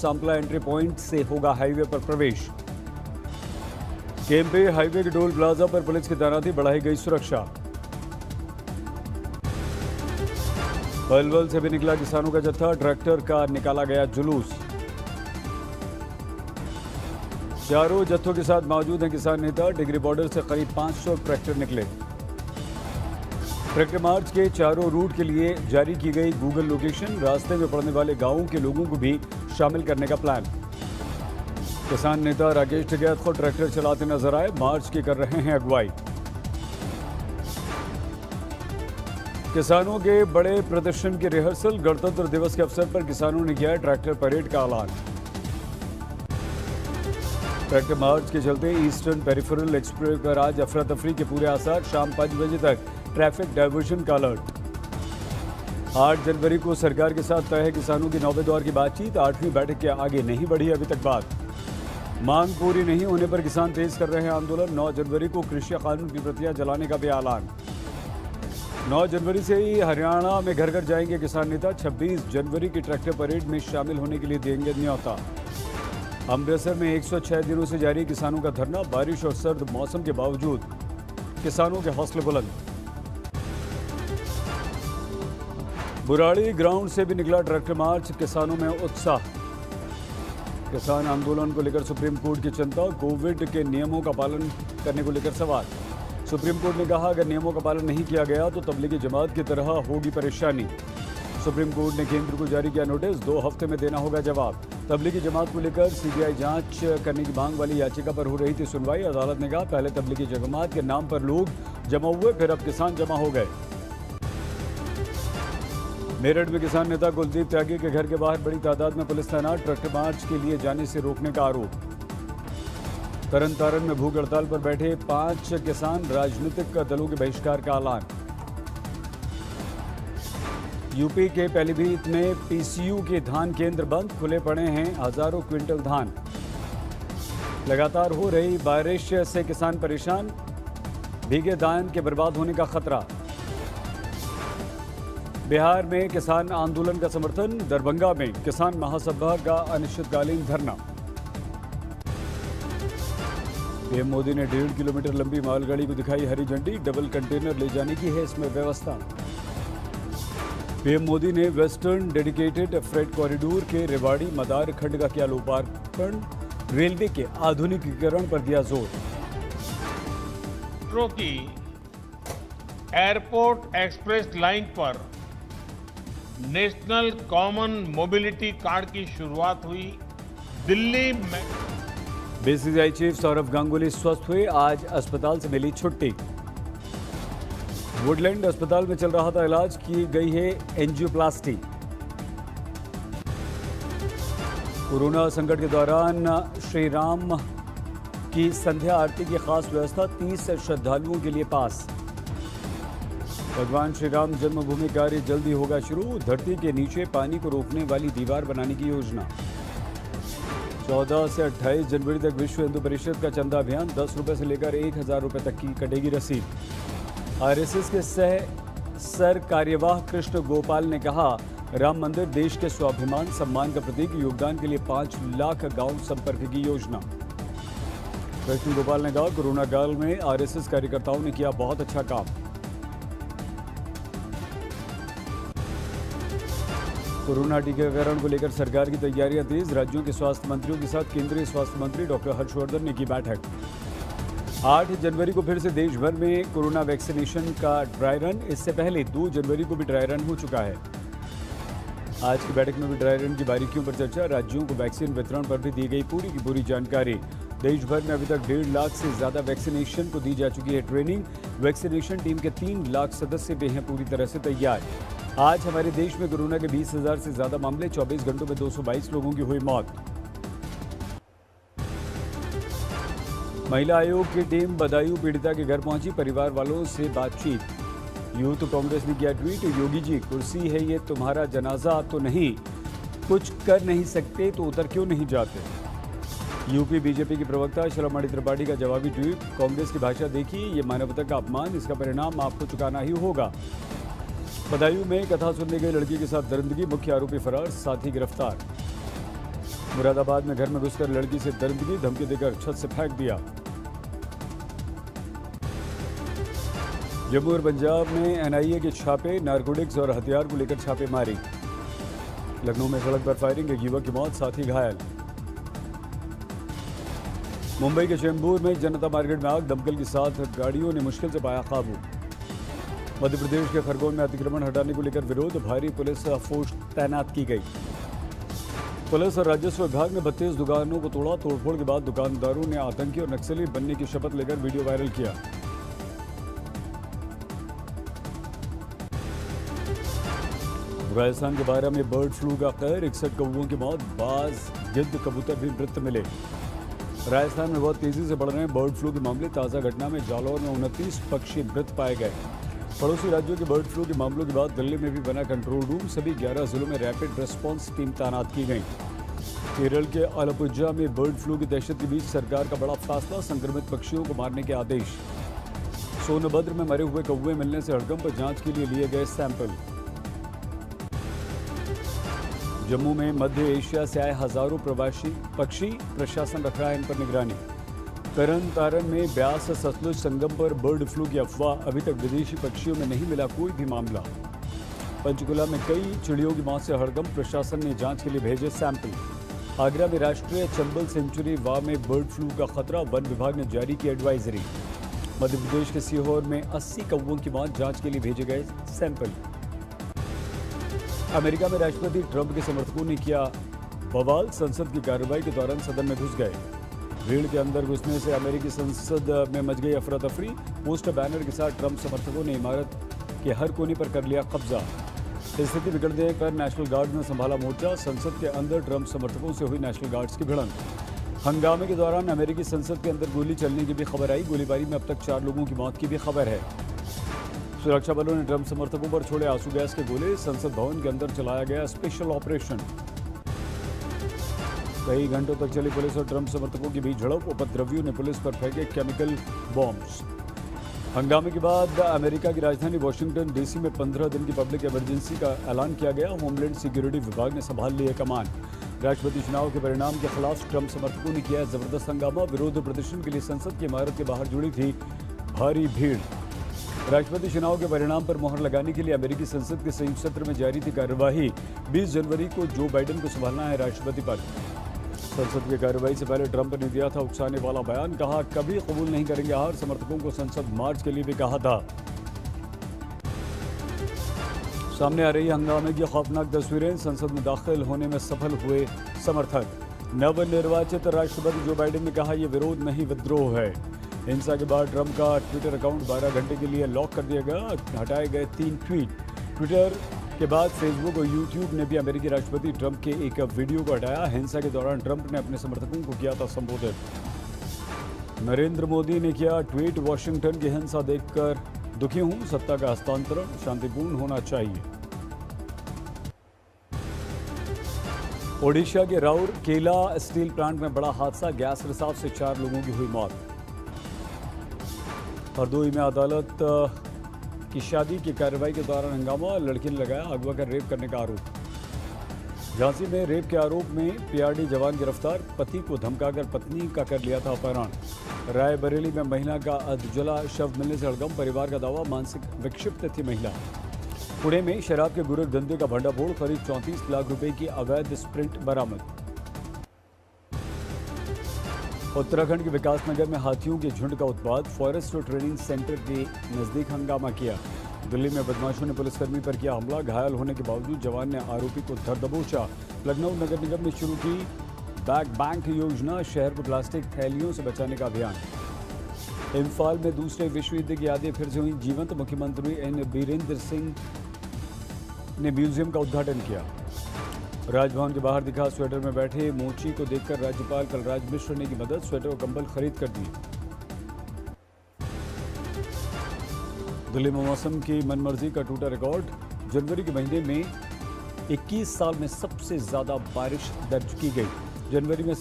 Sampla entry point से होगा highway पर प्रवेश। केम्पे हाईवे के टोल प्लाजा पर पुलिस की तैनाती, बढ़ाई गई सुरक्षा। पलवल से भी निकला किसानों का जत्था, ट्रैक्टर का निकाला गया जुलूस। चारों जत्थों के साथ मौजूद हैं किसान नेता। डिग्री बॉर्डर से करीब 500 ट्रैक्टर निकले। ट्रैक्टर मार्च के चारों रूट के लिए जारी की गई गूगल लोकेशन, रास्ते में पड़ने वाले गांवों के लोगों को भी शामिल करने का प्लान। किसान नेता राकेश टिकैत को ट्रैक्टर चलाते नजर आए, मार्च की कर रहे हैं अगुवाई। किसानों के बड़े प्रदर्शन की रिहर्सल, गणतंत्र दिवस के अवसर पर किसानों ने किया ट्रैक्टर परेड का ऐलान। ट्रैक्टर मार्च के चलते ईस्टर्न पेरिफेरल एक्सप्रेस पर आज अफरा तफरी के पूरे आसार, शाम 5 बजे तक ट्रैफिक डायवर्जन का अलर्ट। 8 जनवरी को सरकार के साथ तय है किसानों की 9वें दौर की बातचीत, 8वीं बैठक के आगे नहीं बढ़ी अभी तक बात। मांग पूरी नहीं होने पर किसान तेज कर रहे हैं आंदोलन, 9 जनवरी को कृषि कानून की प्रतियां जलाने का भी ऐलान। 9 जनवरी से ही हरियाणा में घर घर जाएंगे किसान नेता, 26 जनवरी की ट्रैक्टर परेड में शामिल होने के लिए देंगे न्योता। अमृतसर में 106 दिनों से जारी किसानों का धरना, बारिश और सर्द मौसम के बावजूद किसानों के हौसले बुलंद। बुराड़ी ग्राउंड से भी निकला ट्रैक्टर मार्च, किसानों में उत्साह। किसान आंदोलन को लेकर सुप्रीम कोर्ट की चिंता, कोविड के नियमों का पालन करने को लेकर सवाल। सुप्रीम कोर्ट ने कहा अगर नियमों का पालन नहीं किया गया तो तबलीगी जमात की तरह होगी परेशानी। सुप्रीम कोर्ट ने केंद्र को जारी किया नोटिस, 2 हफ्ते में देना होगा जवाब। तबलीगी जमात को लेकर सीबीआई जांच करने की मांग वाली याचिका पर हो रही थी सुनवाई। अदालत ने कहा पहले तबलीगी जमात के नाम पर लोग जमा हुए, फिर अब किसान जमा हो गए। मेरठ में किसान नेता कुलदीप त्यागी के घर के बाहर बड़ी तादाद में पुलिस तैनात, ट्रैक्टर मार्च के लिए जाने से रोकने का आरोप। तरन तारण में भूख हड़ताल पर बैठे 5 किसान, राजनीतिक दलों के बहिष्कार का ऐलान। यूपी के पीलीभीत में पीसीयू के धान केंद्र बंद, खुले पड़े हैं हजारों क्विंटल धान। लगातार हो रही बारिश से किसान परेशान, भीगे धान के बर्बाद होने का खतरा। बिहार में किसान आंदोलन का समर्थन, दरभंगा में किसान महासभा का अनिश्चितकालीन धरना। पीएम मोदी ने 1.5 किलोमीटर लंबी मालगाड़ी को दिखाई हरी झंडी, डबल कंटेनर ले जाने की है इसमें व्यवस्था। पीएम मोदी ने वेस्टर्न डेडिकेटेड फ्रेट कॉरिडोर के रेवाड़ी मदार खंड का किया लोकार्पण, रेलवे के आधुनिकीकरण पर दिया जोर। मेट्रो की एयरपोर्ट एक्सप्रेस लाइन पर नेशनल कॉमन मोबिलिटी कार्ड की शुरुआत हुई। दिल्ली में बीसीसीआई चीफ सौरव गांगुली स्वस्थ हुए, आज अस्पताल से मिली छुट्टी। वुडलैंड अस्पताल में चल रहा था इलाज, की गई है एंजियोप्लास्टी। कोरोना संकट के दौरान श्री राम की संध्या आरती की खास व्यवस्था, 30 श्रद्धालुओं के लिए पास। भगवान श्री राम जन्मभूमि कार्य जल्दी होगा शुरू, धरती के नीचे पानी को रोकने वाली दीवार बनाने की योजना। 14 से 28 जनवरी तक विश्व हिंदू परिषद का चंदा अभियान, 10 रुपए से लेकर 1000 रुपए तक की कटेगी रसीद। आरएसएस के सर कार्यवाह कृष्ण गोपाल ने कहा राम मंदिर देश के स्वाभिमान सम्मान का प्रतीक, योगदान के लिए 5 लाख गांव संपर्क की योजना। कृष्ण गोपाल ने कहा कोरोना काल में आरएसएस कार्यकर्ताओं ने किया बहुत अच्छा काम। कोरोना टीकाकरण को लेकर सरकार की तैयारियां तेज, राज्यों के स्वास्थ्य मंत्रियों के साथ केंद्रीय स्वास्थ्य मंत्री डॉक्टर हर्षवर्धन ने की बैठक। 8 जनवरी को फिर से देश भर में कोरोना वैक्सीनेशन का ड्राई रन, इससे पहले 2 जनवरी को भी ड्राई रन हो चुका है। आज की बैठक में भी ड्राई रन की बारीकियों पर चर्चा, राज्यों को वैक्सीन वितरण पर भी दी गई पूरी की पूरी जानकारी। देश भर में अभी तक 1.5 लाख से ज्यादा वैक्सीनेशन को दी जा चुकी है ट्रेनिंग। वैक्सीनेशन टीम के 3 लाख सदस्य भी हैं पूरी तरह से तैयार। आज हमारे देश में कोरोना के 20,000 से ज्यादा मामले, 24 घंटों में 222 लोगों की हुई मौत। महिला आयोग की टीम बदायूं पीड़िता के घर पहुंची, परिवार वालों से बातचीत। यूथ कांग्रेस ने किया ट्वीट, योगी जी कुर्सी है ये तुम्हारा जनाजा तो नहीं, कुछ कर नहीं सकते तो उतर क्यों नहीं जाते। यूपी बीजेपी की प्रवक्ता शिरोमणि त्रिपाठी का जवाबी ट्वीट, कांग्रेस की भाषा देखिए, ये मानवता का अपमान, इसका परिणाम आपको चुकाना ही होगा। बदायूं में कथा सुनने गई लड़की के साथ दरिंदगी, मुख्य आरोपी फरार, साथी गिरफ्तार। मुरादाबाद में घर में घुसकर लड़की से दरिंदगी, धमकी देकर छत से फेंक दिया। जम्मू और पंजाब में एनआईए के छापे, नारकोटिक्स और हथियार को लेकर छापेमारी। लखनऊ में सड़क पर फायरिंग, एक युवक की मौत, साथी घायल। मुंबई के चेंबूर में जनता मार्केट में आग, दमकल के साथ गाड़ियों ने मुश्किल से पाया काबू। मध्य प्रदेश के खरगोन में अतिक्रमण हटाने को लेकर विरोध, भारी पुलिस फोर्स तैनात की गई। पुलिस और राजस्व विभाग ने 32 दुकानों को तोड़ा। तोड़फोड़ के बाद दुकानदारों ने आतंकी और नक्सली बनने की शपथ लेकर वीडियो वायरल किया। राजस्थान के बारह में बर्ड फ्लू का कहर, 61 कौवों की मौत, बाज, गिद्ध, कबूतर भी मृत मिले। राजस्थान में बहुत तेजी से बढ़ रहे हैं बर्ड फ्लू के मामले। ताज़ा घटना में जालौर में 29 पक्षी मृत पाए गए। पड़ोसी राज्यों के बर्ड फ्लू के मामलों के बाद दिल्ली में भी बना कंट्रोल रूम। सभी 11 जिलों में रैपिड रिस्पांस टीम तैनात की गई। केरल के आलपुझा में बर्ड फ्लू की दहशत के बीच सरकार का बड़ा फैसला, संक्रमित पक्षियों को मारने के आदेश। सोनभद्र में मरे हुए कौवे मिलने से हड़कंप, जांच के लिए लिए गए सैंपल। जम्मू में मध्य एशिया से आए हजारों प्रवासी पक्षी, प्रशासन रख रहा है इन पर निगरानी। तरन तारण में ब्यास सतलुज संगम पर बर्ड फ्लू की अफवाह, अभी तक विदेशी पक्षियों में नहीं मिला कोई भी मामला। पंचकुला में कई चिड़ियों की मौत से हड़कंप, प्रशासन ने जांच के लिए भेजे सैंपल। आगरा में राष्ट्रीय चंबल सेंचुरी वाह में बर्ड फ्लू का खतरा, वन विभाग ने जारी की एडवाइजरी। मध्य प्रदेश के सीहोर में 80 कौवों की मौत, जांच के लिए भेजे गए सैंपल। अमेरिका में राष्ट्रपति ट्रंप के समर्थकों ने किया बवाल, संसद की कार्रवाई के दौरान सदन में घुस गए। भीड़ के अंदर घुसने से अमेरिकी संसद में मच गई अफरा तफरी। पोस्टर बैनर के साथ ट्रंप समर्थकों ने इमारत के हर कोने पर कर लिया कब्जा। स्थिति बिगड़ने पर नेशनल गार्ड ने संभाला मोर्चा। संसद के अंदर ट्रंप समर्थकों से हुई नेशनल गार्ड्स की भिड़ंत। हंगामे के दौरान अमेरिकी संसद के अंदर गोली चलने की भी खबर आई। गोलीबारी में अब तक 4 लोगों की मौत की भी खबर है। सुरक्षा बलों ने ट्रंप समर्थकों पर छोड़े आंसू गैस के गोले। संसद भवन के अंदर चलाया गया स्पेशल ऑपरेशन। कई घंटों तक चली पुलिस और ट्रंप समर्थकों के बीच झड़प, उपद्रवियों ने पुलिस पर फेंके केमिकल बॉम्ब्स। हंगामे के बाद अमेरिका की राजधानी वॉशिंगटन डीसी में 15 दिन की पब्लिक इमरजेंसी का ऐलान किया गया। होमलैंड सिक्योरिटी विभाग ने संभाल ली है कमान। राष्ट्रपति चुनाव के परिणाम के खिलाफ ट्रंप समर्थकों ने किया जबरदस्त हंगामा। विरोध प्रदर्शन के लिए संसद की इमारत के बाहर जुड़ी थी भारी भीड़। राष्ट्रपति चुनाव के परिणाम पर मोहर लगाने के लिए अमेरिकी संसद के संयुक्त सत्र में जारी थी कार्यवाही। 20 जनवरी को जो बाइडेन को संभालना है राष्ट्रपति पद। संसद की कार्रवाई से पहले ट्रंप ने दिया था उकसाने वाला बयान, कहा कभी कबूल नहीं करेंगे हार। समर्थकों को संसद मार्च के लिए भी कहा था। सामने आ रही हंगामे की खौफनाक तस्वीरें, संसद में दाखिल होने में सफल हुए समर्थक। नवनिर्वाचित राष्ट्रपति जो बाइडेन ने कहा यह विरोध नहीं विद्रोह है। हिंसा के बाद ट्रंप का ट्विटर अकाउंट 12 घंटे के लिए लॉक कर दिया गया। हटाए गए 3 ट्वीट। ट्विटर के बाद फेसबुक और यूट्यूब ने भी अमेरिकी राष्ट्रपति ट्रंप के एक वीडियो को हटाया। हिंसा के दौरान ट्रंप ने अपने समर्थकों को किया था संबोधित। नरेंद्र मोदी ने किया ट्वीट, वॉशिंगटन की हिंसा देखकर दुखी हूं, सत्ता का हस्तांतरण शांतिपूर्ण होना चाहिए। ओडिशा के राउरकेला स्टील प्लांट में बड़ा हादसा, गैस रिसाव से 4 लोगों की हुई मौत। हरदोई में अदालत की शादी की कार्रवाई के दौरान हंगामा, लड़की ने लगाया अगवा कर रेप करने का आरोप। झांसी में रेप के आरोप में पीआरडी जवान गिरफ्तार, पति को धमकाकर पत्नी का कर लिया था अपहरण। रायबरेली में महिला का अधजला शव मिलने से हड़कंप, परिवार का दावा मानसिक विक्षिप्त थी महिला। पुणे में शराब के गुरख धंधे का भंडाफोड़, करीब 34 लाख रुपए की अवैध स्प्रिंट बरामद। उत्तराखंड के विकासनगर में हाथियों के झुंड का उत्पात, फॉरेस्ट और ट्रेनिंग सेंटर के नजदीक हंगामा किया। दिल्ली में बदमाशों ने पुलिसकर्मी पर किया हमला, घायल होने के बावजूद जवान ने आरोपी को धर दबोचा। लखनऊ नगर निगम ने शुरू की बैग बैंक योजना, शहर को प्लास्टिक थैलियों से बचाने का अभियान। इम्फाल में दूसरे विश्व युद्ध की यादें फिर से हुई जीवंत, मुख्यमंत्री एन बीरेंद्र सिंह ने म्यूजियम का उद्घाटन किया। राजभवन के बाहर दिखा स्वेटर में बैठे मोची को देखकर राज्यपाल कलराज मिश्र ने की मदद, स्वेटर और कंबल खरीद कर दिए। दिल्ली में मौसम की मनमर्जी का टूटा रिकॉर्ड, जनवरी के महीने में 21 साल में सबसे ज्यादा बारिश दर्ज की गई। जनवरी में